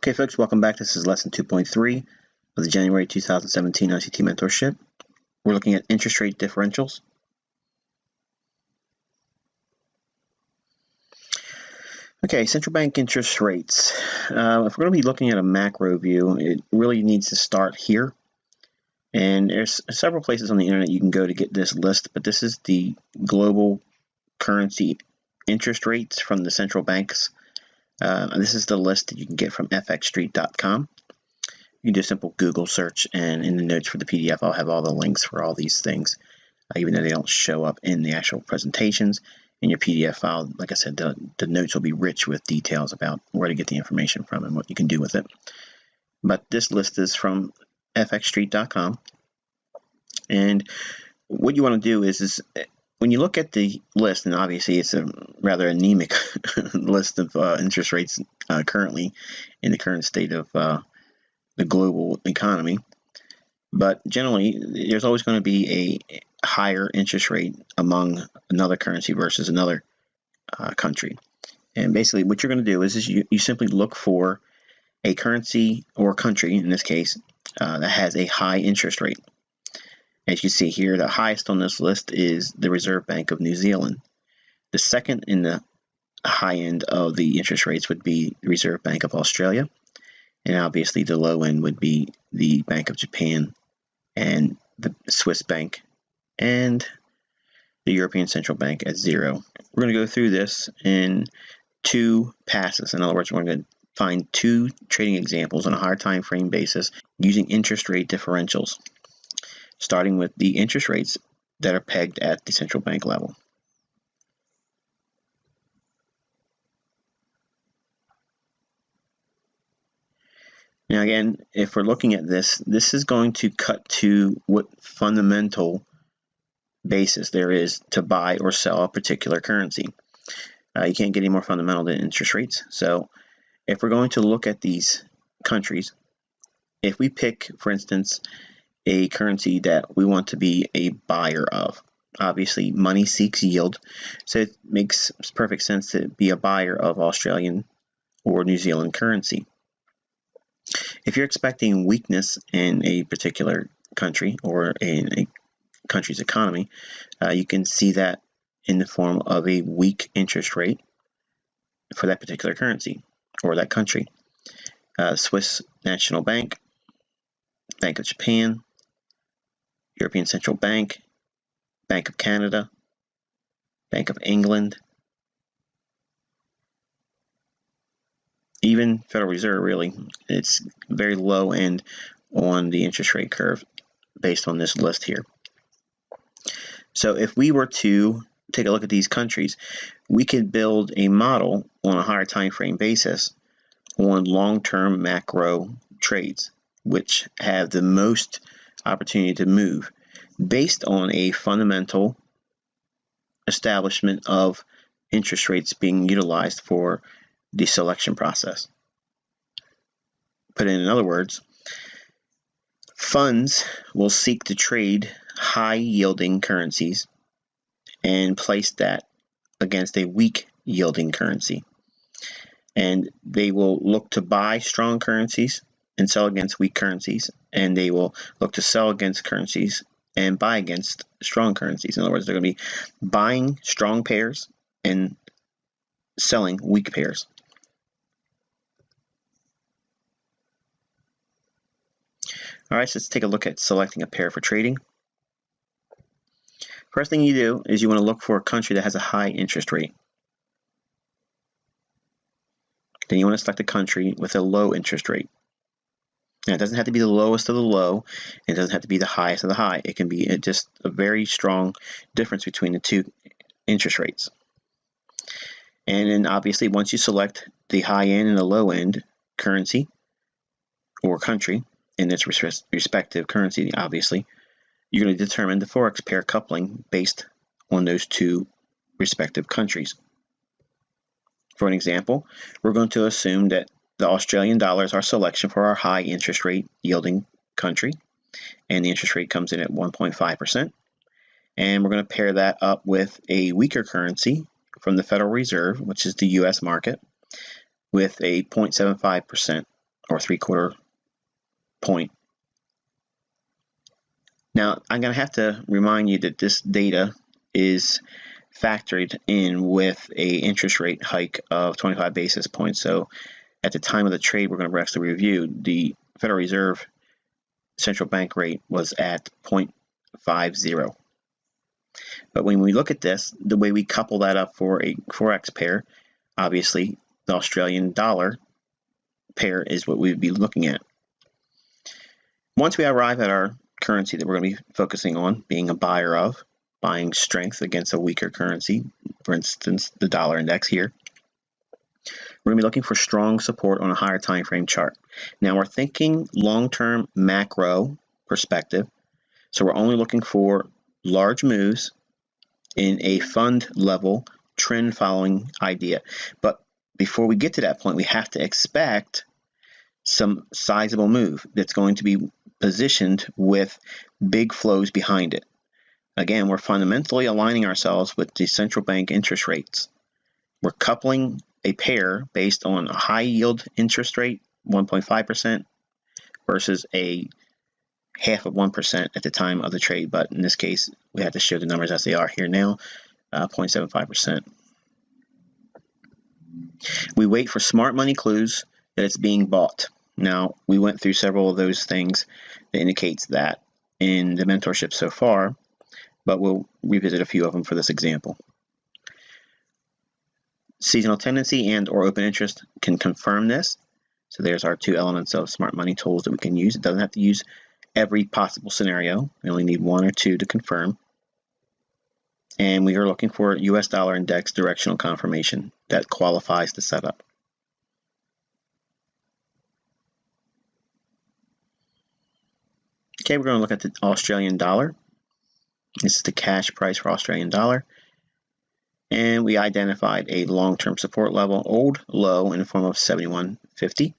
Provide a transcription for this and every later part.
Okay, folks, welcome back. This is lesson 2.3 of the January 2017 ICT Mentorship. We're looking at interest rate differentials. Okay, central bank interest rates. If we're going to be looking at a macro view, it really needs to start here. And there's several places on the internet you can go to get this list, but this is the global currency interest rates from the central banks. This is the list that you can get from fxstreet.com. You can do a simple Google search, and in the notes for the PDF, I'll have all the links for all these things, even though they don't show up in the actual presentations. In your PDF file, like I said, the notes will be rich with details about where to get the information from and what you can do with it. But this list is from fxstreet.com. And what you want to do is when you look at the list, and obviously it's a rather anemic list of interest rates currently in the current state of the global economy, but generally there's always going to be a higher interest rate among another currency versus another country. And basically what you're going to do is you simply look for a currency or country, in this case, that has a high interest rate. As you see here, the highest on this list is the Reserve Bank of New Zealand. The second in the high end of the interest rates would be the Reserve Bank of Australia. And obviously the low end would be the Bank of Japan and the Swiss Bank and the European Central Bank at 0. We're going to go through this in 2 passes. In other words, we're going to find 2 trading examples on a higher time frame basis using interest rate differentials, starting with the interest rates that are pegged at the central bank level. Now again, if we're looking at this is going to cut to what fundamental basis there is to buy or sell a particular currency. You can't get any more fundamental than interest rates. So if we're going to look at these countries, if we pick, for instance, a currency that we want to be a buyer of, obviously money seeks yield, so it makes perfect sense to be a buyer of Australian or New Zealand currency. If you're expecting weakness in a particular country or in a country's economy, you can see that in the form of a weak interest rate for that particular currency or that country. Swiss National Bank, Bank of Japan, European Central Bank, Bank of Canada, Bank of England, even Federal Reserve, really. It's very low end on the interest rate curve based on this list here. So if we were to take a look at these countries, we could build a model on a higher time frame basis on long-term macro trades, which have the most opportunity to move based on a fundamental establishment of interest rates being utilized for the selection process. Put in other words, funds will seek to trade high yielding currencies and place that against a weak yielding currency. And they will look to buy strong currencies and sell against weak currencies, and they will look to sell against currencies and buy against strong currencies. In other words, they're going to be buying strong pairs and selling weak pairs. All right, so let's take a look at selecting a pair for trading. First thing you do is you want to look for a country that has a high interest rate. Then you want to select a country with a low interest rate. Now, it doesn't have to be the lowest of the low, and it doesn't have to be the highest of the high. It can be just a very strong difference between the 2 interest rates. And then obviously once you select the high end and the low end currency or country in its respective currency, obviously, you're going to determine the forex pair coupling based on those 2 respective countries. For an example, we're going to assume that the Australian dollar is our selection for our high interest rate yielding country, and the interest rate comes in at 1.5%. And we're going to pair that up with a weaker currency from the Federal Reserve, which is the US market, with a 0.75% or 3/4 point. Now, I'm going to have to remind you that this data is factored in with a interest rate hike of 25 basis points. So at the time of the trade we're going to actually review, the Federal Reserve central bank rate was at 0.50. But when we look at this, the way we couple that up for a Forex pair, obviously the Australian dollar pair is what we'd be looking at. Once we arrive at our currency that we're going to be focusing on, being a buyer of, buying strength against a weaker currency, for instance, the dollar index here, we're going to be looking for strong support on a higher time frame chart. Now we're thinking long-term macro perspective, so we're only looking for large moves in a fund level trend following idea. But before we get to that point, we have to expect some sizable move that's going to be positioned with big flows behind it. Again, we're fundamentally aligning ourselves with the central bank interest rates. We're coupling a pair based on a high yield interest rate, 1.5%, versus a half of 1% at the time of the trade. But in this case, we have to show the numbers as they are here now, 0.75%. We wait for smart money clues that it's being bought. Now, we went through several of those things that indicates that in the mentorship so far, but we'll revisit a few of them for this example. Seasonal tendency and or open interest can confirm this. So there's our two elements of smart money tools that we can use. It doesn't have to use every possible scenario. We only need one or two to confirm. And we are looking for US dollar index directional confirmation that qualifies the setup. Okay, we're going to look at the Australian dollar. This is the cash price for Australian dollar. And we identified a long-term support level, old low in the form of 71.50.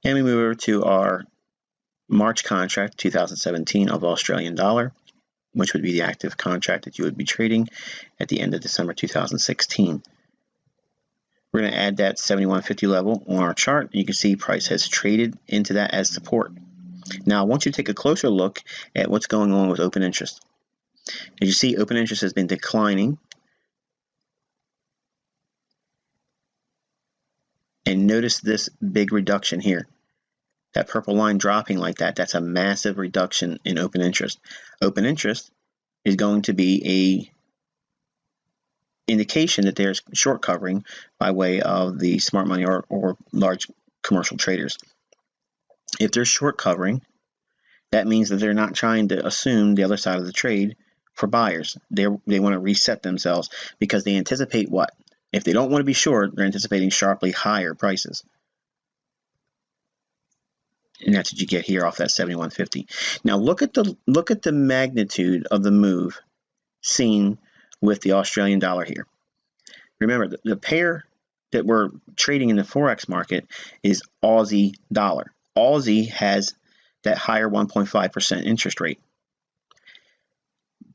And we move over to our March contract 2017 of Australian dollar, which would be the active contract that you would be trading at the end of December 2016. We're going to add that 71.50 level on our chart. You can see price has traded into that as support. Now I want you to take a closer look at what's going on with open interest. As you see, open interest has been declining. And notice this big reduction here. That purple line dropping like that, that's a massive reduction in open interest. Open interest is going to be a indication that there's short covering by way of the smart money or large commercial traders. If there's short covering, that means that they're not trying to assume the other side of the trade for buyers. They want to reset themselves because they anticipate what? If they don't want to be short, they're anticipating sharply higher prices. And that's what you get here off that 71.50. Now look at the magnitude of the move seen with the Australian dollar here. Remember, the pair that we're trading in the Forex market is Aussie dollar. Aussie has that higher 1.5% interest rate.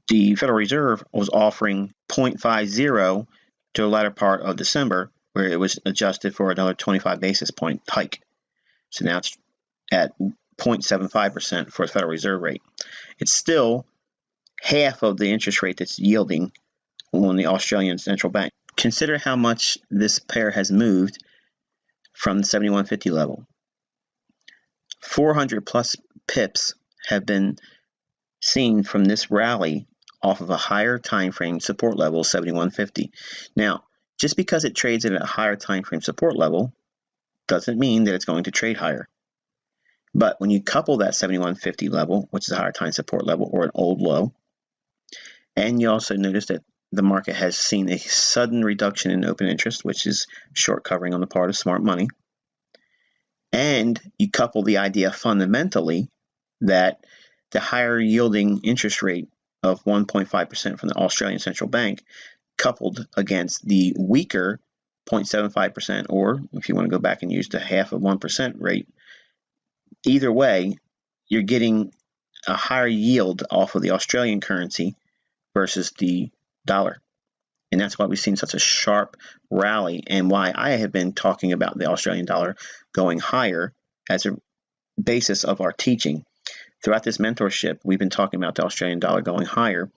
The Federal Reserve was offering 0.50 to the latter part of December, where it was adjusted for another 25 basis point hike. So now it's at 0.75% for the Federal Reserve rate. It's still half of the interest rate that's yielding on the Australian Central Bank. Consider how much this pair has moved from the 71.50 level. 400 plus pips have been seen from this rally off of a higher time frame support level, 71.50. Now, just because it trades at a higher time frame support level doesn't mean that it's going to trade higher. But when you couple that 71.50 level, which is a higher time support level or an old low, and you also notice that the market has seen a sudden reduction in open interest, which is short covering on the part of smart money, and you couple the idea fundamentally that the higher yielding interest rate of 1.5% from the Australian Central Bank coupled against the weaker 0.75%, or if you want to go back and use the half of 1% rate, either way, you're getting a higher yield off of the Australian currency versus the dollar. And that's why we've seen such a sharp rally, and why I have been talking about the Australian dollar going higher as a basis of our teaching. Throughout this mentorship, we've been talking about the Australian dollar going higher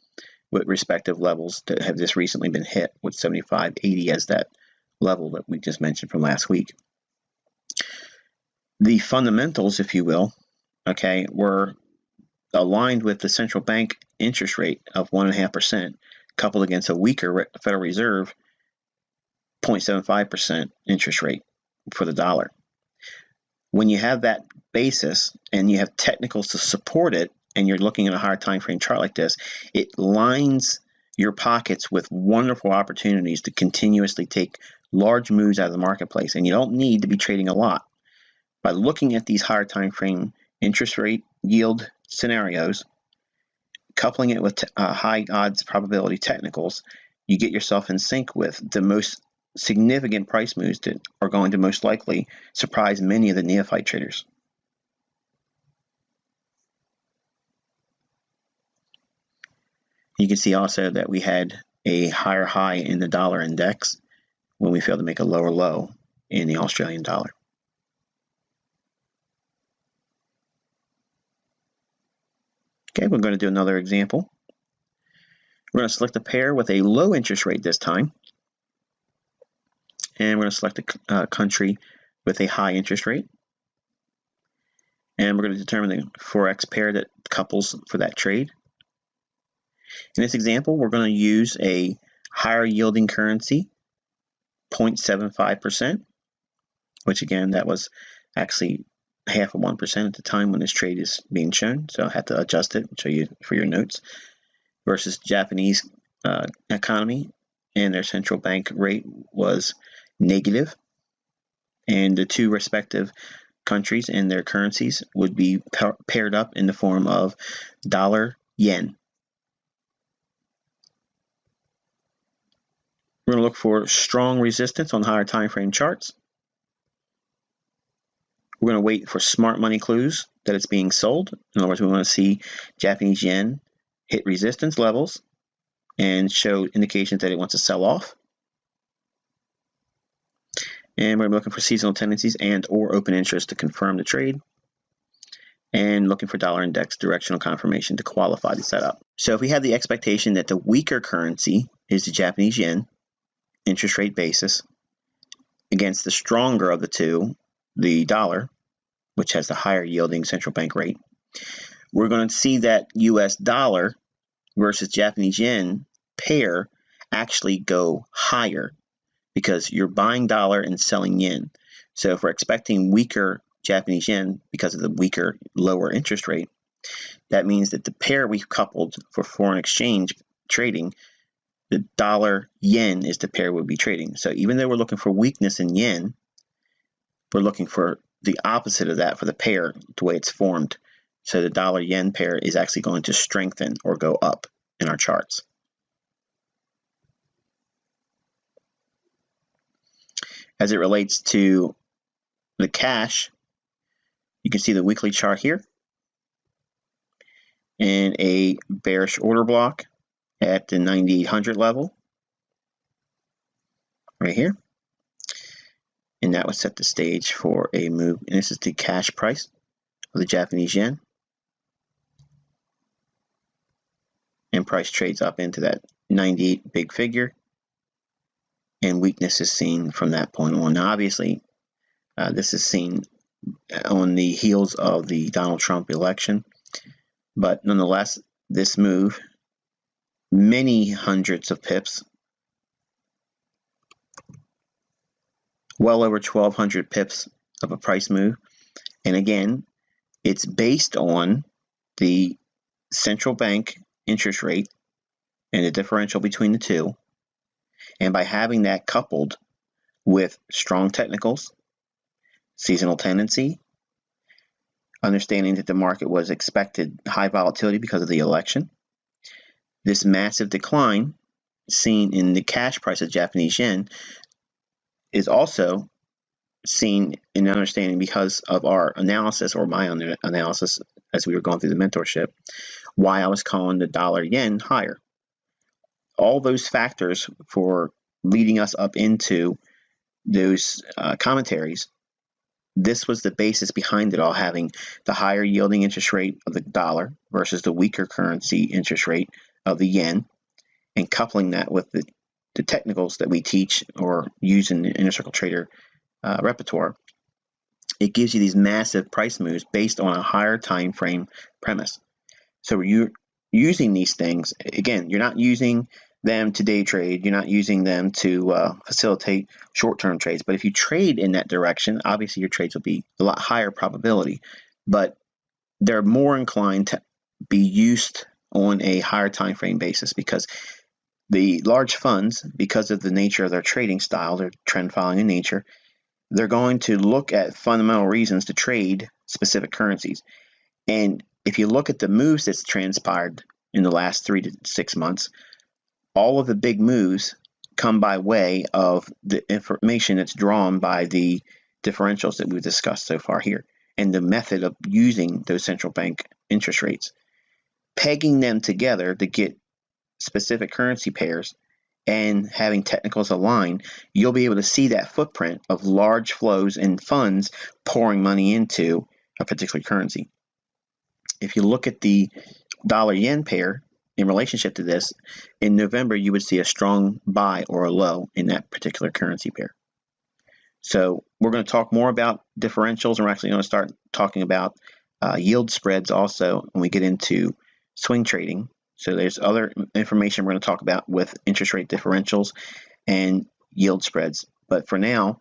with respective levels that have just recently been hit, with 75.80 as that level that we just mentioned from last week. The fundamentals, if you will, okay, were aligned with the central bank interest rate of 1.5%, coupled against a weaker Federal Reserve 0.75% interest rate for the dollar. When you have that basis and you have technicals to support it, and you're looking at a higher time frame chart like this, it lines your pockets with wonderful opportunities to continuously take large moves out of the marketplace, and you don't need to be trading a lot. By looking at these higher time frame interest rate yield scenarios, coupling it with high odds probability technicals, you get yourself in sync with the most significant price moves that are going to most likely surprise many of the neophyte traders. You can see also that we had a higher high in the dollar index when we failed to make a lower low in the Australian dollar. Okay, we're going to do another example. We're going to select a pair with a low interest rate this time. And we're going to select a country with a high interest rate. And we're going to determine the Forex pair that couples for that trade. In this example, we're going to use a higher yielding currency, 0.75%, which again, that was actually half of 1% at the time when this trade is being shown. So I had to adjust it and show you for your notes. Versus Japanese economy, and their central bank rate was negative. And the two respective countries and their currencies would be paired up in the form of dollar yen. We're going to look for strong resistance on higher time frame charts. We're going to wait for smart money clues that it's being sold. In other words, we want to see Japanese yen hit resistance levels and show indications that it wants to sell off. And we're looking for seasonal tendencies and or open interest to confirm the trade. And looking for dollar index directional confirmation to qualify the setup. So if we have the expectation that the weaker currency is the Japanese yen, interest rate basis, against the stronger of the two, the dollar, which has the higher yielding central bank rate, we're going to see that US dollar versus Japanese yen pair actually go higher because you're buying dollar and selling yen. So if we're expecting weaker Japanese yen because of the weaker lower interest rate, that means that the pair we've coupled for foreign exchange trading, the dollar yen is the pair we'll be trading. So even though we're looking for weakness in yen, we're looking for the opposite of that for the pair, the way it's formed. So the dollar yen pair is actually going to strengthen or go up in our charts. As it relates to the cash, you can see the weekly chart here and a bearish order block at the 9,800 level right here. And that would set the stage for a move. And this is the cash price of the Japanese yen. And price trades up into that 98 big figure. And weakness is seen from that point on. Now, obviously, this is seen on the heels of the Donald Trump election. But nonetheless, this move, many hundreds of pips, well over 1,200 pips of a price move. And again, it's based on the central bank interest rate and the differential between the two. And by having that coupled with strong technicals, seasonal tendency, understanding that the market was expected high volatility because of the election, this massive decline seen in the cash price of Japanese yen is also seen in understanding because of our analysis, or my analysis as we were going through the mentorship, why I was calling the dollar yen higher. all those factors for leading us up into those commentaries, this was the basis behind it all, having the higher yielding interest rate of the dollar versus the weaker currency interest rate of the yen, and coupling that with the technicals that we teach or use in the inner circle trader repertoire. It gives you these massive price moves based on a higher time frame premise. So you're using these things, again, you're not using them to day trade, you're not using them to facilitate short-term trades. But if you trade in that direction, obviously your trades will be a lot higher probability, but they're more inclined to be used on a higher time frame basis, because the large funds, because of the nature of their trading style, their trend following in nature, they're going to look at fundamental reasons to trade specific currencies. And if you look at the moves that's transpired in the last 3 to 6 months, all of the big moves come by way of the information that's drawn by the differentials that we've discussed so far here, and the method of using those central bank interest rates, pegging them together to get specific currency pairs and having technicals align. You'll be able to see that footprint of large flows and funds pouring money into a particular currency. If you look at the dollar-yen pair in relationship to this, in November you would see a strong buy or a low in that particular currency pair. So we're going to talk more about differentials, and we're actually going to start talking about yield spreads also when we get into swing trading. So there's other information we're going to talk about with interest rate differentials and yield spreads. But for now,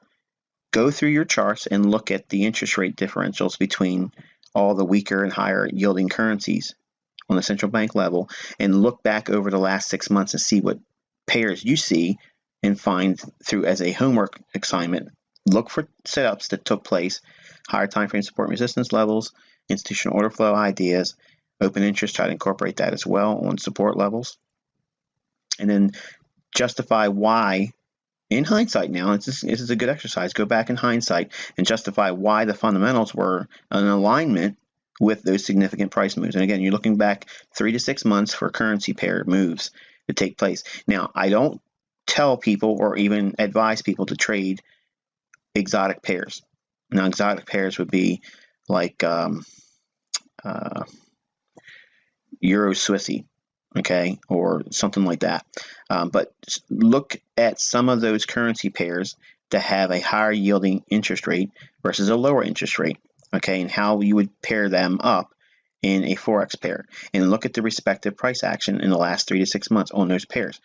go through your charts and look at the interest rate differentials between all the weaker and higher yielding currencies on the central bank level, and look back over the last 6 months and see what pairs you see, and find through as a homework assignment, look for setups that took place, higher time frame support and resistance levels, institutional order flow ideas, open interest, try to incorporate that as well on support levels, and then justify why, in hindsight now, this is a good exercise, go back in hindsight and justify why the fundamentals were in alignment with those significant price moves. And again, you're looking back 3 to 6 months for currency pair moves to take place. Now, I don't tell people or even advise people to trade exotic pairs. Now, exotic pairs would be like Euro Swissy, okay, or something like that. But look at some of those currency pairs that have a higher yielding interest rate versus a lower interest rate, okay, and how you would pair them up in a Forex pair, and look at the respective price action in the last 3 to 6 months on those pairs,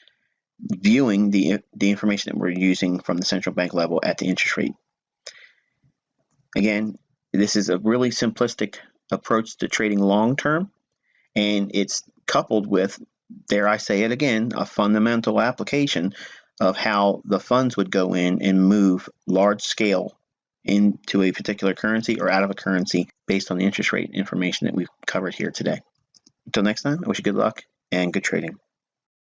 viewing the information that we're using from the central bank level at the interest rate. Again, this is a really simplistic approach to trading long term, and it's coupled with, dare I say it again, a fundamental application of how the funds would go in and move large scale into a particular currency or out of a currency based on the interest rate information that we've covered here today. Until next time, I wish you good luck and good trading.